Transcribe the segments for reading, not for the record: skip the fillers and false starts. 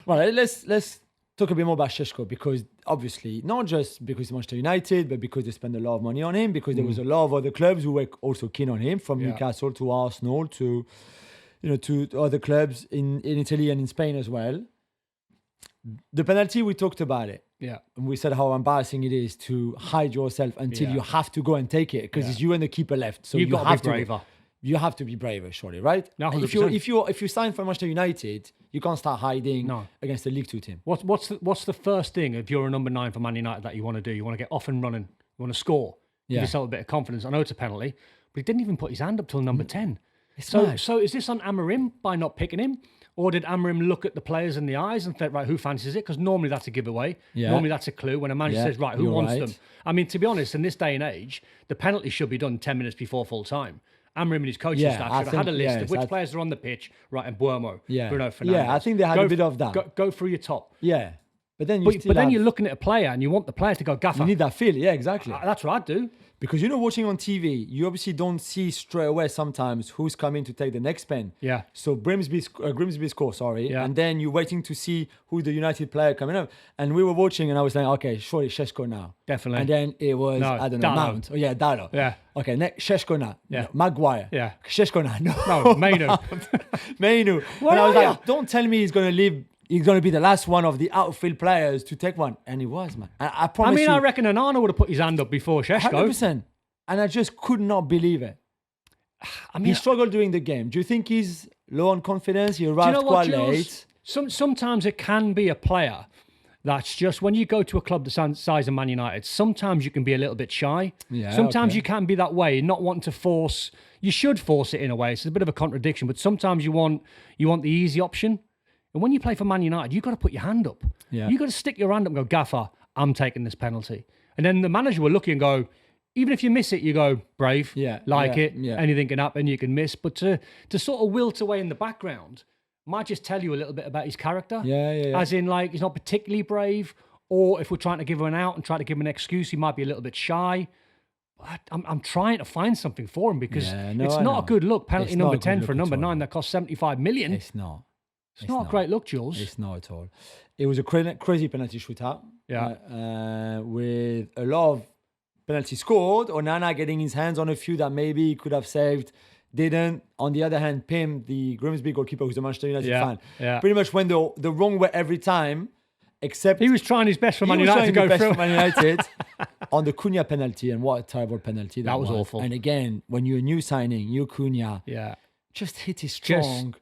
Well, let's talk a bit more about Sesko, because obviously not just because he's Manchester United, but because they spend a lot of money on him, because there was a lot of other clubs who were also keen on him, from Newcastle to Arsenal to other clubs in Italy and in Spain as well. The penalty, we talked about it. Yeah. And we said how embarrassing it is to hide yourself until you have to go and take it, because it's you and the keeper left. So You've got to be braver. You have to be braver, surely, right? No, if you sign for Manchester United, you can't start hiding against the League Two team. What's the first thing if you're a number 9 for Man United that you want to do? You want to get off and running. You want to score. Give yourself a bit of confidence. I know it's a penalty, but he didn't even put his hand up till number 10. So is this on Amorim by not picking him? Or did Amorim look at the players in the eyes and think, right, who fancies it? Because normally that's a giveaway. Yeah. Normally that's a clue when a manager says, right, who wants them? I mean, to be honest, in this day and age, the penalty should be done 10 minutes before full time. Amorim and his coaching staff should have had a list of which players are on the pitch. Right, and Buemo, Bruno Fernandes. Yeah, I think they had a bit of that. Go through your top. Yeah. But then you're looking at a player and you want the player to go gaffer. You need that feel, yeah, exactly. That's what I'd do. Because, watching on TV, you obviously don't see straight away sometimes who's coming to take the next pen. Yeah. So Grimsby score, and then you're waiting to see who the United player coming up. And we were watching and I was saying, okay, surely Sesko now. Definitely. And then it was, Mount. Oh, yeah, Dalot. Yeah. Okay, next, Sesko now. Yeah. No, Maguire. Yeah. Sesko now. No, Mainu. Mainu. And I was like, don't tell me he's going to leave. He's going to be the last one of the outfield players to take one. And he was, man. I promise you. I reckon Onana would have put his hand up before Sesko. 100%. And I just could not believe it. He struggled during the game. Do you think he's low on confidence? He arrived quite late. Sometimes it can be a player that's just, when you go to a club the size of Man United, sometimes you can be a little bit shy. Yeah, sometimes you can be that way, not wanting to force. You should force it in a way. It's a bit of a contradiction, but sometimes you want the easy option. And when you play for Man United, you've got to put your hand up. Yeah. You've got to stick your hand up and go, Gaffer, I'm taking this penalty. And then the manager will look at you and go, even if you miss it, you go, brave, anything can happen, you can miss. But to sort of wilt away in the background might just tell you a little bit about his character. Yeah. As in, like, he's not particularly brave, or if we're trying to give him an out and try to give him an excuse, he might be a little bit shy. But I'm trying to find something for him, because it's not a good look. Penalty number 10 for a number 9 that cost 75 million. It's not. It's not a great look, Jules. It's not at all. It was a crazy penalty shootout. Yeah. With a lot of penalties scored. Onana getting his hands on a few that maybe he could have saved, didn't. On the other hand, Pim, the Grimsby goalkeeper, who's a Manchester United fan, pretty much went the wrong way every time, except he was trying his best for Man United to go through. Man United on the Cunha penalty, and what a terrible penalty that was awful. And again, when you're a new signing, you Cunha, just hit it strong.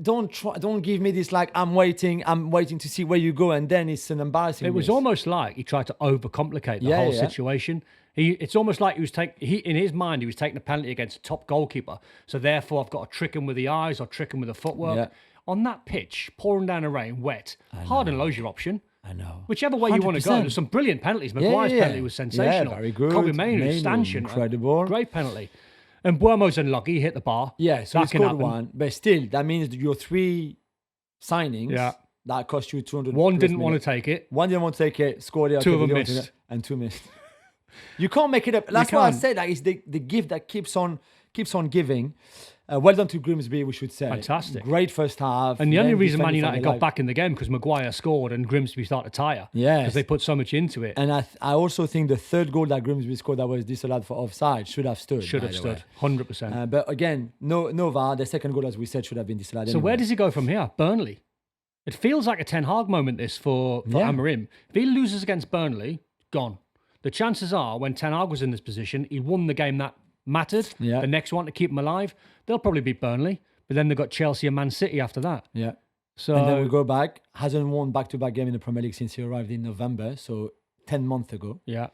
Don't give me this like I'm waiting to see where you go, and then it's an embarrassing. It was almost like he tried to overcomplicate the whole situation. It's almost like in his mind he was taking a penalty against a top goalkeeper. So therefore I've got to trick him with the eyes or trick him with the footwork. Yeah. On that pitch, pouring down the rain, wet, hard and low's your option. I know. Whichever way 100%. You want to go. There's some brilliant penalties. Maguire's penalty was sensational. Yeah, very good. Kobe Mainu, stanchion, incredible. Great penalty. And Buemo's unlucky, he hit the bar. Yeah, so he scored one. But still, that means your 3 signings that cost you 200. One didn't want to take it. One didn't want to take it, scored it. 2 of them missed. And 2 missed. You can't make it up. That's why I said that it's the gift that keeps on giving. Well done to Grimsby, we should say. Fantastic. Great first half. And the only reason Man United got back in the game because Maguire scored and Grimsby started to tire. Yeah. Because they put so much into it. And I also think the third goal that Grimsby scored that was disallowed for offside should have stood. 100%. But again, no VAR. The second goal, as we said, should have been disallowed. So where does he go from here? Burnley. It feels like a Ten Hag moment, this, for Amorim. If he loses against Burnley, gone. The chances are, when Ten Hag was in this position, he won the game that mattered. Yeah. The next one to keep him alive, they'll probably beat Burnley. But then they've got Chelsea and Man City after that. Yeah. So and then we go back. Hasn't won back-to-back game in the Premier League since he arrived in November, so 10 months ago. Yeah.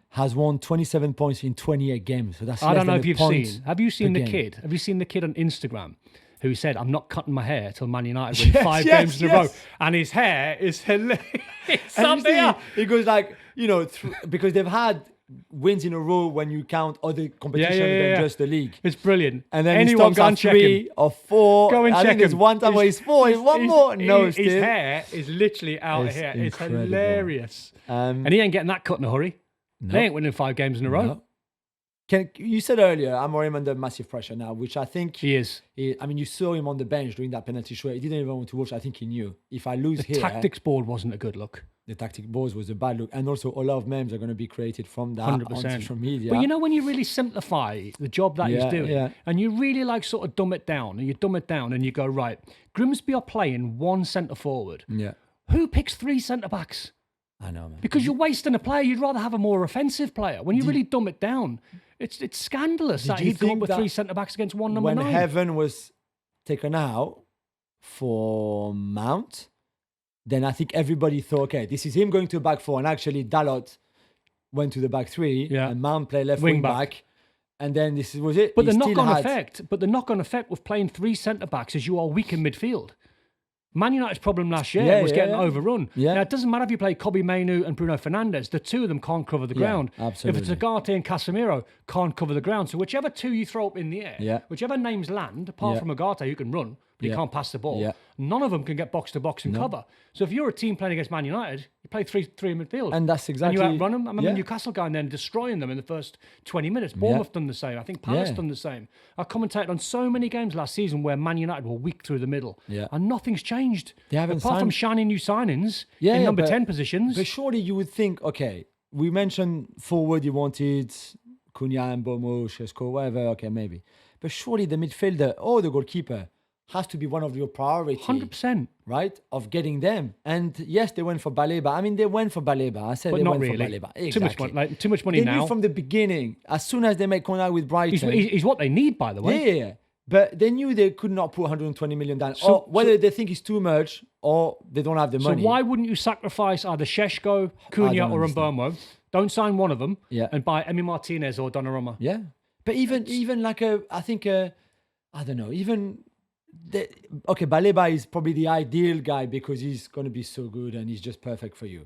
Has won 27 points in 28 games. So that's I don't know if you've seen. Have you seen the kid? Have you seen the kid on Instagram who said, "I'm not cutting my hair till Man United win 5 games in a row," and his hair is hilarious. He goes like, because they've had wins in a row when you count other competitions than just the league. It's brilliant. And then anyone he stops at 3 or 4. Go and I check think there's one time where he's 4. He's one more. No, his hair is literally out here. It's hilarious. And he ain't getting that cut in a hurry. No. They ain't winning 5 games in a row. You said earlier, Amorim under massive pressure now, which I think he is. I mean, you saw him on the bench during that penalty shoot. He didn't even want to watch. I think he knew, if I lose the tactics board wasn't a good look. The tactic boards was a bad look. And also, a lot of memes are going to be created from that 100%. on social media. But you know, when you really simplify the job that he's doing, and you really like sort of dumb it down, and you go, right, Grimsby are playing one centre forward. Yeah. Who picks 3 centre backs? I know, man. Because you're wasting a player. You'd rather have a more offensive player. When you really dumb it down, it's scandalous that he'd come up with 3 centre backs against one number 9. When Heaven was taken out for Mount, then I think everybody thought, okay, this is him going to back 4, and actually Dalot went to the back 3, and Mount played left wing back, and then this was it. But the knock-on effect with playing 3 centre backs is you are weak in midfield. Man United's problem last year was getting overrun. Yeah. Now, it doesn't matter if you play Kobbie Mainoo and Bruno Fernandes. The two of them can't cover the ground. Absolutely. If it's Agate and Casemiro, can't cover the ground. So whichever two you throw up in the air, whichever names land, apart from Agate, who can run, but he can't pass the ball, none of them can get box-to-box and cover. So if you're a team playing against Man United, you play three in midfield. And that's exactly... And you outrun them. I remember Newcastle going there and destroying them in the first 20 minutes. Bournemouth done the same. I think Palace done the same. I commentated on so many games last season where Man United were weak through the middle. And nothing's changed. They haven't apart from shiny new signings in number 10 positions. But surely you would think, okay, we mentioned forward you wanted Cunha and Bomo, Sesko, whatever, okay, maybe. But surely the midfielder or the goalkeeper has to be one of your priorities. 100%. Right? Of getting them. And yes, they went for Baleba. I mean, they went for Baleba. I said but they went for Baleba. Exactly. Too much money they now. Knew from the beginning, as soon as they make contact with Brighton. He's what they need, by the way. Yeah. But they knew they could not put 120 million down. Or whether they think it's too much or they don't have the money. So why wouldn't you sacrifice either Šeško, Cunha or Mbeumo? Don't sign one of them and buy Emi Martinez or Donnarumma. Yeah. But even like I don't know, even... Baleba is probably the ideal guy because he's going to be so good and he's just perfect for you.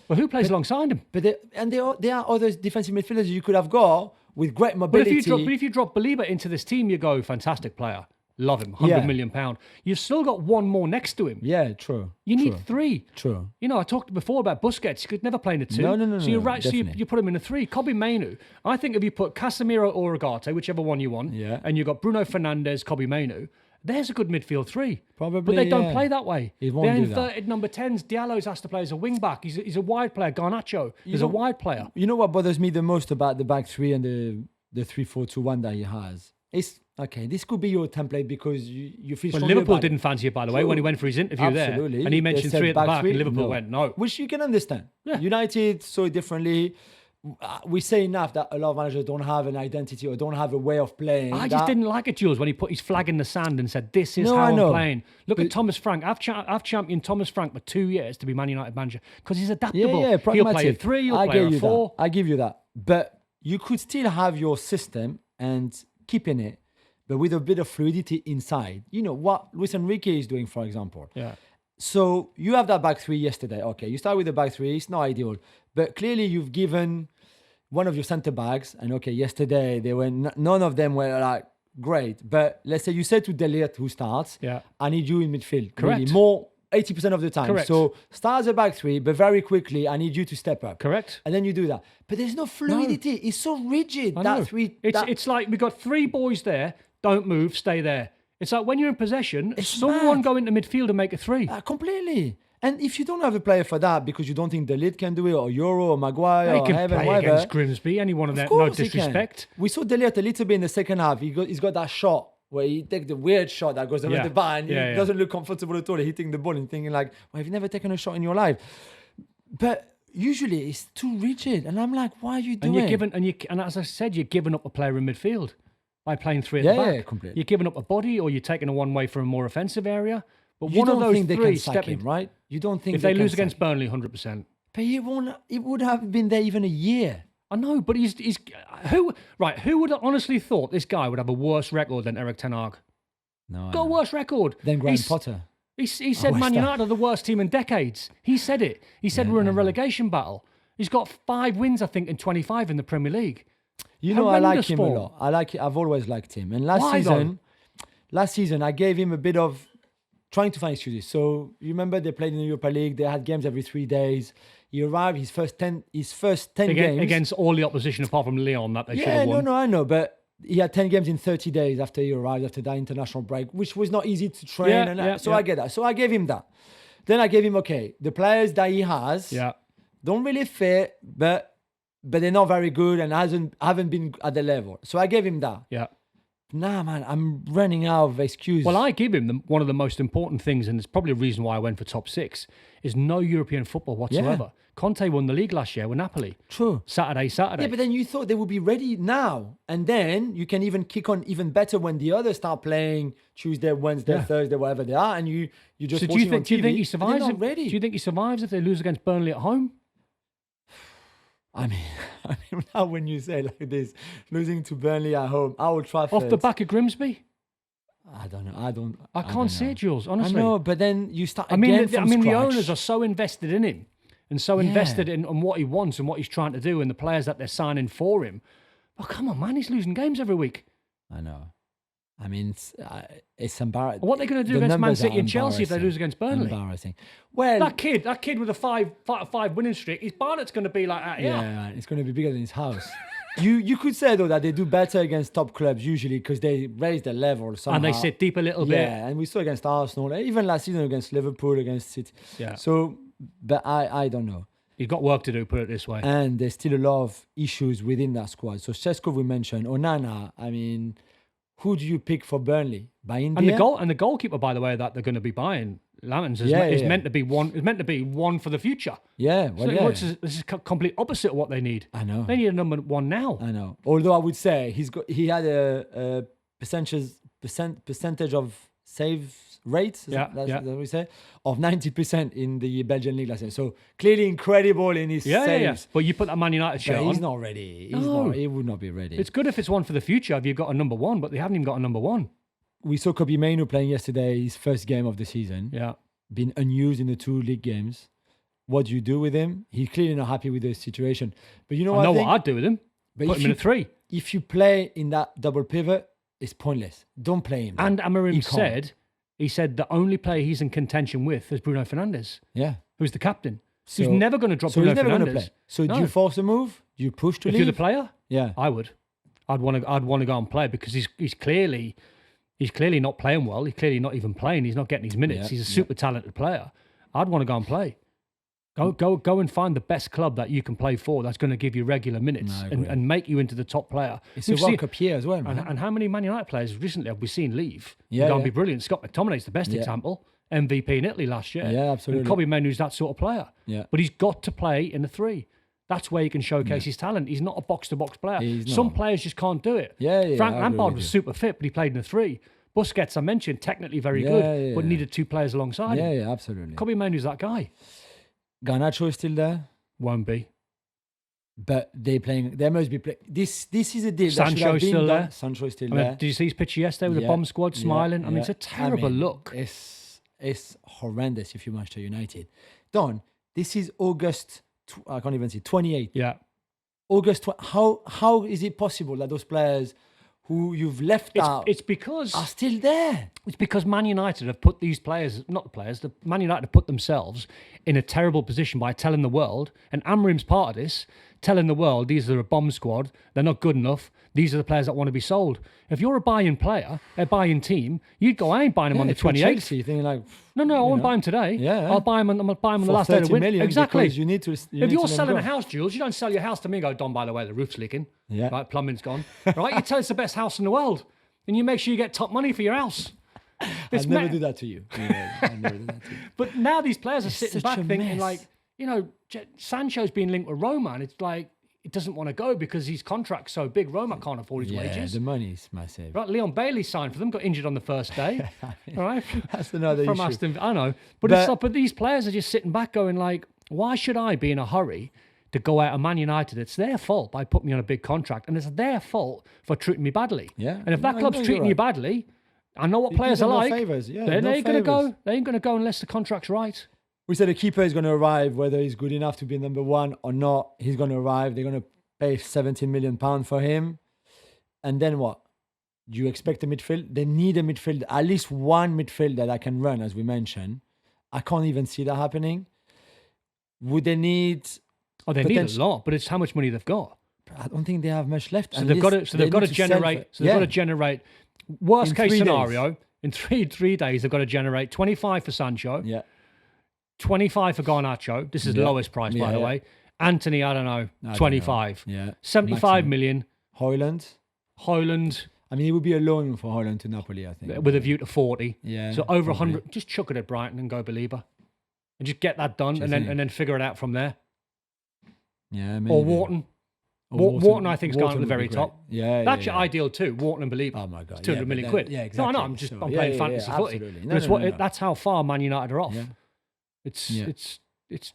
Well, who plays alongside him? But there are other defensive midfielders you could have got with great mobility. But if you drop Baleba into this team, you go, fantastic player. Love him, £100 million. You've still got one more next to him. Yeah, true. You need 3. True. You know, I talked before about Busquets. He could never play in a 2. No. So you put him in a 3. Kobbie Mainoo. I think if you put Casemiro or Agate, whichever one you want, and you've got Bruno Fernandes, Kobbie Mainoo, there's a good midfield 3. Probably, but they don't play that way. They're inverted number 10s. Diallo's has to play as a wing back. He's a wide player. Garnacho is a wide player. You know what bothers me the most about the back 3 and the 3-4-2-1 that he has? It's okay. This could be your template because you feel. Well, Liverpool didn't fancy it, by the way, when he went for his interview there, and he mentioned 3 at the back, and Liverpool went no, which you can understand. Yeah. United saw it differently. We say enough that a lot of managers don't have an identity or don't have a way of playing. I just didn't like it, Jules, when he put his flag in the sand and said, "This is how I'm playing." Look at Thomas Frank. I've championed Thomas Frank for 2 years to be Man United manager because he's adaptable. Yeah, he'll play a 3, he'll play a 4. I give you that. But you could still have your system and keeping it, but with a bit of fluidity inside. You know what Luis Enrique is doing, for example. Yeah. So you have that back 3 yesterday. Okay, you start with the back 3. It's not ideal, but clearly you've given one of your centre backs, and okay, yesterday they were none of them were like great. But let's say you said to De Ligt, who starts, I need you in midfield. Correct. Really, more 80% of the time. Correct. So start as a back 3, but very quickly I need you to step up. Correct. And then you do that. But there's no fluidity. It's so rigid. It's like we've got 3 boys there. Don't move. Stay there. It's like when you're in possession, someone go into midfield and make a 3. Completely. And if you don't have a player for that because you don't think De Ligt can do it, or Euro, or Maguire, or Heaven, play whatever. Against Grimsby, any one of them, no disrespect. We saw De Ligt a little bit in the second half. He's got that shot where he takes the weird shot that goes over the bar and he doesn't look comfortable at all. He's hitting the ball and thinking like, well, you've never taken a shot in your life. But usually it's too rigid. And I'm like, why are you doing it? And as I said, you're giving up a player in midfield by playing 3 at the back. Yeah, completely. You're giving up a body or you're taking a one way for a more offensive area. But you one don't of those think 3 they can sack him, right? You don't think if they lose against Burnley, 100%. But it would have been there even a year. I know, but who would have honestly thought this guy would have a worse record than Erik ten Hag? No, got a worse record than Graham Potter. He said Man United are the worst team in decades. He said it. He said we're in a relegation battle. He's got 5 wins, I think, in 25 in the Premier League. You know, I like him a lot. I've always liked him. And last season, I gave him a bit of trying to find excuses. So you remember they played in the Europa League. They had games every 3 days. He arrived his first 10 games against all the opposition apart from Lyon that they should have won. No, I know, but he had 10 games in 30 days after he arrived, after that international break, which was not easy to train. I get that. So I gave him that. Then I gave him, okay, the players that he has don't really fit, but they're not very good and haven't been at the level. So I gave him that. Yeah. Nah, man, I'm running out of excuses. Well, I give him one of the most important things, and it's probably a reason why I went for top 6, is no European football whatsoever. Yeah. Conte won the league last year with Napoli. True. Saturday. Yeah, but then you thought they would be ready now. And then you can even kick on even better when the others start playing Tuesday, Wednesday, Thursday, whatever they are, and you just watching on TV. Do you think he survives? Ready. Do you think he survives if they lose against Burnley at home? I mean, now when you say like this, losing to Burnley at home, Old Trafford. Off the back of Grimsby? I don't know. I can't see it, Jules, honestly. I know, but then you start the owners are so invested in him and so invested in what he wants and what he's trying to do and the players that they're signing for him. Oh, come on, man. He's losing games every week. I know. I mean, it's embarrassing. What are they going to do against Man City and Chelsea if they lose against Burnley? Embarrassing. Well, that kid with a five winning streak, his Barnett's going to be like that. Yeah, it's going to be bigger than his house. You could say though that they do better against top clubs usually because they raise their level somehow. And they sit deep a little bit. Yeah, and we saw against Arsenal, even last season against Liverpool, against City. Yeah. So, but I don't know. He's got work to do, put it this way. And there's still a lot of issues within that squad. So Sesko we mentioned, Onana. I mean, who do you pick for Burnley? By India? And the goalkeeper, by the way, that they're going to be buying, Laurens, is meant to be one. Is meant to be one for the future. Yeah, This is complete opposite of what they need. I know. They need a number 1 now. I know. Although I would say he had a percentage of save rates. That's what we say, of 90% in the Belgian league last year. So clearly incredible in his saves. But you put that Man United shirt on. He's not ready. He would not be ready. It's good if it's one for the future if you've got a number 1, but they haven't even got a number 1. We saw Kobe Mainoo playing yesterday, his first game of the season. Yeah. Been unused in the 2 league games. What do you do with him? He's clearly not happy with the situation. But you know what? I know what I'd do with him. Put him in a 3. If you play in that double pivot, it's pointless. Don't play him. And Amorim said the only player he's in contention with is Bruno Fernandes. Yeah. Who's the captain. So he's never going to drop Bruno Fernandes. He's never going to play. So do you force a move? Do you push to leave? If you're the player? Yeah. I would. I'd want to go and play because he's clearly not playing well. He's clearly not even playing. He's not getting his minutes. He's a super talented player. I'd want to go and play. Go and find the best club that you can play for that's going to give you regular minutes and make you into the top player. It's a World Cup year as well, man. And how many Man United players recently have we seen leave? Yeah, going to be brilliant. Scott McTominay's the best example. MVP in Italy last year. Yeah, absolutely. And Kobe Mainoo's that sort of player. Yeah. But he's got to play in the 3. That's where he can showcase his talent. He's not a box-to-box player. Some players just can't do it. Frank Lampard was super fit, but he played in the 3. Busquets, I mentioned, technically very good, but needed 2 players alongside him. Yeah, absolutely. Kobe Mainoo's that guy. Garnacho is still there? Won't be. But they must be playing. This is a deal. Sancho's still there. Sancho is still there. Did you see his picture yesterday with the bomb squad smiling? I mean, it's a terrible look. It's horrendous if you're Manchester United. Don, this is August, I can't even see, 28th. Yeah. August, how is it possible that those players who you've left out are still there? It's because Man United have put these players, Man United have put themselves in a terrible position by telling the world, and Amorim's part of this, telling the world these are a bomb squad, they're not good enough, these are the players that want to be sold. If you're a buying player, a buying team, you'd go, I ain't buying them on the 28th. Chelsea, you're thinking like, no, I won't buy them today. Yeah. I'll buy them on the last day of the winter. Exactly. You need to. If you're selling a house, Jules, you don't sell your house to me and go, Don, by the way, the roof's leaking. Yeah. Right, plumbing's gone. Right? You tell it's the best house in the world. And you make sure you get top money for your house. I'd never do that to you. I'd never do that to you. But now these players are sitting back thinking like, Sancho's being linked with Roma, and it's like, he doesn't want to go because his contract's so big. Roma can't afford his wages. The money's massive. Right, Leon Bailey signed for them, got injured on the first day. All right, that's another from issue. Aston. I know, but these players are just sitting back, going like, why should I be in a hurry to go out of Man United? It's their fault by putting me on a big contract, and it's their fault for treating me badly. Yeah, and if that club's treating you badly, I know what players are like. Favors. Yeah, they ain't going to go. They ain't going to go unless the contract's right. We said the keeper is going to arrive, whether he's good enough to be number 1 or not. He's going to arrive. They're going to pay £17 million for him. And then what? you expect a midfield? They need a midfield, at least one midfield that I can run, as we mentioned. I can't even see that happening. Would they need? Oh, they need a lot, but it's how much money they've got. I don't think they have much left. So they've got to generate. So they've got to generate. Worst case scenario, in three days, they've got to generate 25 for Sancho. Yeah. 25 for Garnacho. This is the lowest price, by the way. Anthony, I don't know, 25. Yeah. 75 million. Højlund. I mean, it would be a loan for Højlund to Napoli, I think. With a view to 40. Yeah. So over 100. Just chuck it at Brighton and go Belieber. And just get that done and then figure it out from there. Yeah, maybe. Or Wharton. Wharton, I think, is going to the very top. Yeah, that's your ideal too. Wharton and Belieber. Oh my God, it's 200 million quid. Yeah, exactly. No, I'm playing fantasy footy. But that's how far Man United are off. Yeah. It's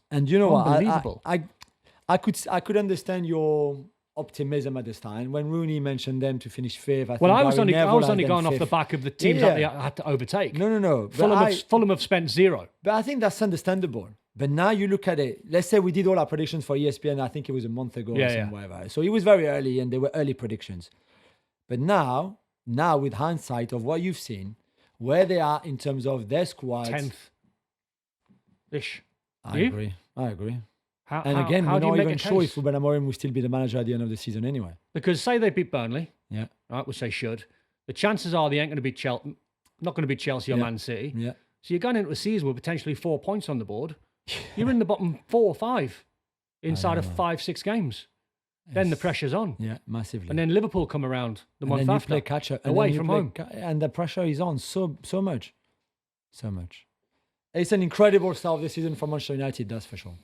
and you know unbelievable. what? I could understand your optimism at this time when Rooney mentioned them to finish fifth. I was only going off the back of the teams that they had to overtake. No. Fulham have spent zero. But I think that's understandable. But now you look at it. Let's say we did all our predictions for ESPN. I think it was a month ago or whatever. So it was very early, and they were early predictions. But now with hindsight of what you've seen, where they are in terms of their squad, 10th-ish. I agree. Again, we're not even sure if Ruben Amorim will still be the manager at the end of the season anyway. Because say they beat Burnley, right? We'll say should. The chances are they ain't going to beat Chelsea, not going to beat Chelsea or Man City. Yeah. So you're going into a season with potentially 4 points on the board. You're in the bottom 4 or 5 inside of 5-6 games. Yes. Then the pressure's on. Yeah, massively. And then Liverpool come around the month and after. You play catch up away from home. And the pressure is on so much. It's an incredible start of the season for Manchester United, that's for sure.